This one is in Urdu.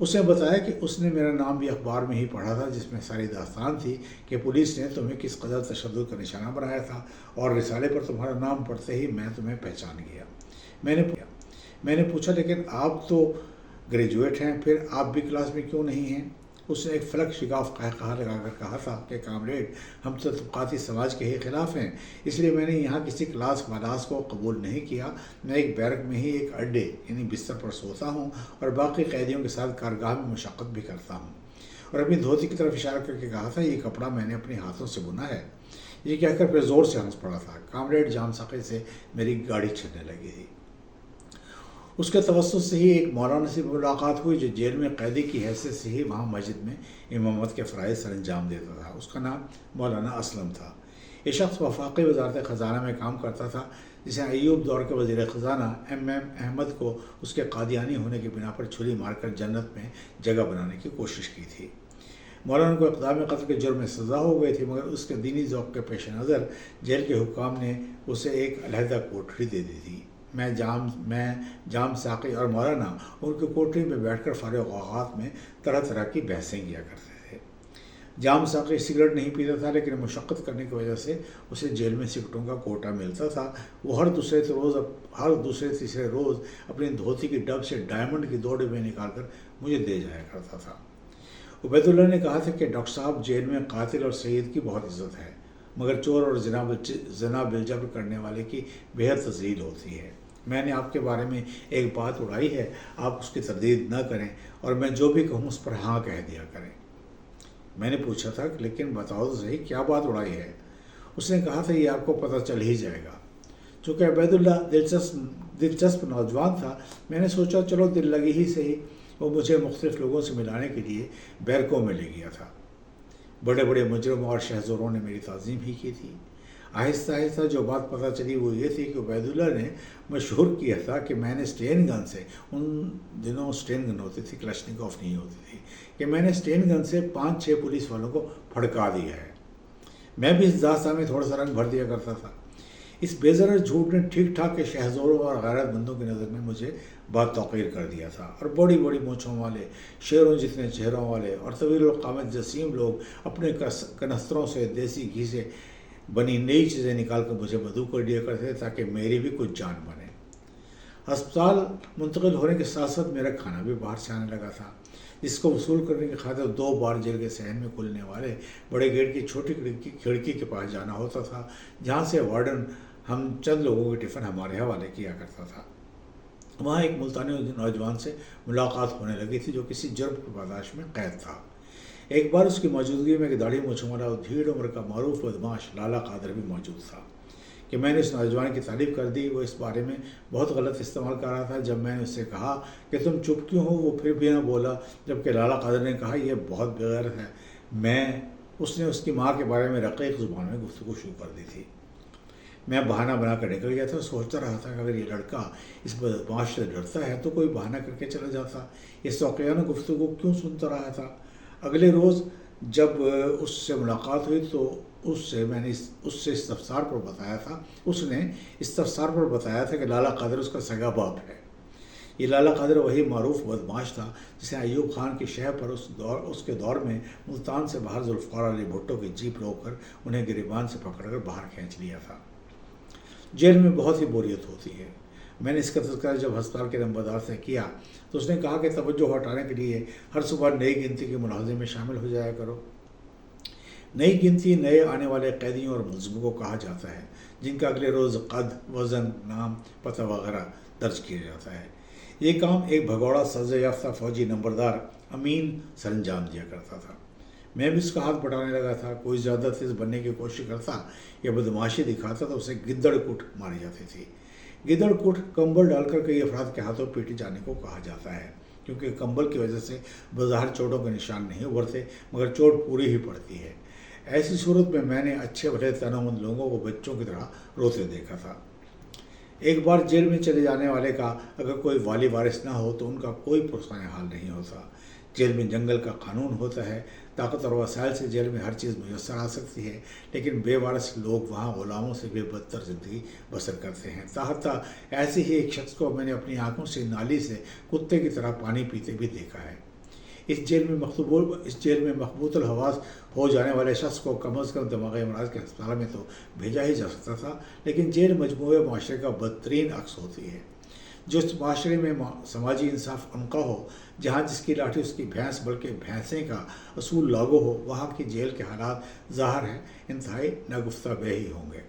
اس نے بتایا کہ اس نے میرا نام بھی اخبار میں ہی پڑھا تھا، جس میں ساری داستان تھی کہ پولیس نے تمہیں کس قدر تشدد کا نشانہ بنایا تھا، اور رسالے پر تمہارا نام پڑھتے ہی میں تمہیں پہچان گیا۔ میں نے پوچھا لیکن آپ تو گریجویٹ ہیں، پھر آپ بھی کلاس میں کیوں نہیں ہیں؟ اس نے ایک فلک شگاف قہقہہ لگا کر کہا تھا کہ کامریڈ، ہم تو طبقاتی سماج کے ہی خلاف ہیں، اس لیے میں نے یہاں کسی کلاس کو قبول نہیں کیا۔ میں ایک بیرک میں ہی ایک اڈے یعنی بستر پر سوتا ہوں اور باقی قیدیوں کے ساتھ کارگاہ میں مشقت بھی کرتا ہوں۔ اور اپنی دھوتی کی طرف اشارہ کر کے کہا تھا، یہ کپڑا میں نے اپنے ہاتھوں سے بنا ہے۔ یہ کہہ کر پھر زور سے ہنس پڑا تھا۔ کامریڈ جام ساقی سے میری گاڑی چلنے لگی تھی۔ اس کے توسط سے ہی ایک مولانا سے ملاقات ہوئی جو جیل میں قیدی کی حیثیت سے ہی وہاں مسجد میں امامت کے فرائض سر انجام دیتا تھا۔ اس کا نام مولانا اسلم تھا۔ یہ شخص وفاقی وزارت خزانہ میں کام کرتا تھا، جسے ایوب دور کے وزیر خزانہ ایم احمد کو اس کے قادیانی ہونے کی بنا پر چھری مار کر جنت میں جگہ بنانے کی کوشش کی تھی۔ مولانا کو اقدام قتل کے جرم میں سزا ہو گئی تھی، مگر اس کے دینی ذوق کے پیش نظر جیل کے حکام نے اسے ایک علیحدہ کوٹری دے دی تھی۔ میں جام ساقی اور مولانا ان کی کوٹری میں بیٹھ کر فارغ اوقات میں طرح طرح کی بحثیں کیا کرتے تھے۔ جام ساقی سگریٹ نہیں پیتا تھا، لیکن مشقت کرنے کی وجہ سے اسے جیل میں سگریٹوں کا کوٹا ملتا تھا۔ وہ ہر دوسرے تیسرے روز اپنی دھوتی کی ڈب سے ڈائمنڈ کی 2 ڈبے نکال کر مجھے دے جایا کرتا تھا۔ عبید اللہ نے کہا تھا کہ ڈاکٹر صاحب، جیل میں قاتل اور شہید کی بہت عزت ہے، مگر چور اور زنا بالجبر کرنے والے کی بےحد تذلیل ہوتی ہے۔ میں نے آپ کے بارے میں ایک بات اڑائی ہے، آپ اس کی تردید نہ کریں اور میں جو بھی کہوں اس پر ہاں کہہ دیا کریں۔ میں نے پوچھا تھا، لیکن بتاؤ تو صحیح کیا بات اڑائی ہے؟ اس نے کہا تھا، یہ آپ کو پتہ چل ہی جائے گا۔ چونکہ عبید اللہ دلچسپ نوجوان تھا، میں نے سوچا چلو دل لگی ہی صحیح۔ وہ مجھے مختلف لوگوں سے ملانے کے لیے بیرکوں میں لے گیا تھا۔ بڑے بڑے مجرموں اور شہزوروں نے میری تعظیم ہی کی تھی۔ آہستہ آہستہ جو بات پتہ چلی وہ یہ تھی کہ عبید اللہ نے مشہور کیا تھا کہ میں نے اسٹین گن سے، ان دنوں اسٹین گن ہوتی تھی، کلشنکوف نہیں ہوتی تھی، کہ میں نے اسٹین گن سے 5-6 پولیس والوں کو پھڑکا دیا ہے۔ میں بھی اس داستان میں تھوڑا سا رنگ بھر دیا کرتا تھا۔ اس بے ضرر جھوٹ نے ٹھیک ٹھاک کے شہزوروں اور غیرت مندوں کی نظر میں مجھے بات توقیر کر دیا تھا، اور بڑی بڑی مونچھوں والے، شیروں جتنے چہروں والے اور طویل القامت جسیم لوگ اپنے کنستروں سے دیسی گھی سے بنی نئی چیزیں نکال کر مجھے بدو کر دیا کرتے تاکہ میری بھی کچھ جان بنے۔ ہسپتال منتقل ہونے کے ساتھ ساتھ میرا کھانا بھی باہر سے آنے لگا تھا، جس کو وصول کرنے کی خاطر 2 بار جیل کے صحن میں کھلنے والے بڑے گیٹ کی چھوٹی کھڑکی کے پاس جانا ہوتا تھا، جہاں سے وارڈن ہم چند لوگوں کے ٹفن ہمارے حوالے کیا کرتا تھا۔ وہاں ایک ملتانی نوجوان سے ملاقات ہونے لگی تھی جو کسی جرم کی پاداش میں قید تھا۔ ایک بار اس کی موجودگی میں ایک داڑھی مونچھوں والا اور دھیڑ عمر کا معروف بدماش لالا قادر بھی موجود تھا کہ میں نے اس نوجوان کی تعریف کر دی۔ وہ اس بارے میں بہت غلط استعمال کر رہا تھا۔ جب میں نے اس سے کہا کہ تم چپ کیوں ہو، وہ پھر بھی نہ بولا، جبکہ لالا قادر نے کہا یہ بہت بغیرت ہے۔ اس نے اس کی ماں کے بارے میں رقیق زبان میں گفتگو شروع کر دی تھی۔ میں بہانہ بنا کر نکل گیا تھا، سوچتا رہا تھا کہ اگر یہ لڑکا اس بدماش سے ڈرتا ہے تو کوئی بہانہ کر کے چلا جاتا۔ یہ شوقیانہ گفتگو کیوں سنتا رہا تھا؟ اگلے روز جب اس سے ملاقات ہوئی تو اس نے اس استفسار پر بتایا تھا کہ لالا قادر اس کا سگا باپ ہے۔ یہ لالا قادر وہی معروف بدماش تھا جسے ایوب خان کی شہ پر اس کے دور میں ملتان سے باہر ذوالفقار علی بھٹو کی جیپ روک کر انہیں گریبان سے پکڑ کر باہر کھینچ لیا تھا۔ جیل میں بہت ہی بوریت ہوتی ہے۔ میں نے اس کا تذکرہ جب ہسپتال کے نمبردار سے کیا تو اس نے کہا کہ توجہ ہٹانے کے لیے ہر صبح نئی گنتی کے ملاحظے میں شامل ہو جایا کرو۔ نئی گنتی نئے آنے والے قیدیوں اور ملزموں کو کہا جاتا ہے جن کا اگلے روز قد، وزن، نام، پتہ وغیرہ درج کیا جاتا ہے۔ یہ کام ایک بھگوڑا سزا یافتہ فوجی نمبردار امین سر انجام دیا کرتا تھا۔ میں بھی اس کا ہاتھ بٹانے لگا تھا۔ کوئی زیادہ تیز بننے کی کوشش کرتا یا بدماشی دکھاتا تو اسے گدڑ کٹ ماری جاتی تھی۔ گدڑ کٹ کمبل ڈال کر کئی افراد کے ہاتھوں پیٹے جانے کو کہا جاتا ہے، کیونکہ کمبل کی وجہ سے بظاہر چوٹوں کے نشان نہیں ابھرتے مگر چوٹ پوری ہی پڑتی ہے۔ ایسی صورت میں نے اچھے بھلے تنومند لوگوں کو بچوں کی طرح روتے دیکھا تھا۔ ایک بار جیل میں چلے جانے والے کا اگر کوئی والی وارث نہ ہو تو ان کا کوئی پرسان حال نہیں ہوتا۔ جیل میں جنگل کا قانون ہوتا ہے، طاقت اور وسائل سے جیل میں ہر چیز میسر آ سکتی ہے، لیکن بے وارث لوگ وہاں غلاموں سے بھی بدتر زندگی بسر کرتے ہیں۔ تاحتی ایسے ہی ایک شخص کو میں نے اپنی آنکھوں سے نالی سے کتے کی طرح پانی پیتے بھی دیکھا ہے۔ اس جیل میں مخبوط الحواس ہو جانے والے شخص کو کم از کم دماغی امراض کے ہسپتال میں تو بھیجا ہی جا سکتا تھا، لیکن جیل مجموعے معاشرے کا بدترین عکس ہوتی ہے۔ جس معاشرے میں سماجی انصاف عنقا ہو، جہاں جس کی لاٹھی اس کی بھینس بلکہ بھینسیں کا اصول لاگو ہو، وہاں کی جیل کے حالات ظاہر ہے انتہائی ناگفتہ بہ ہی ہوں گے۔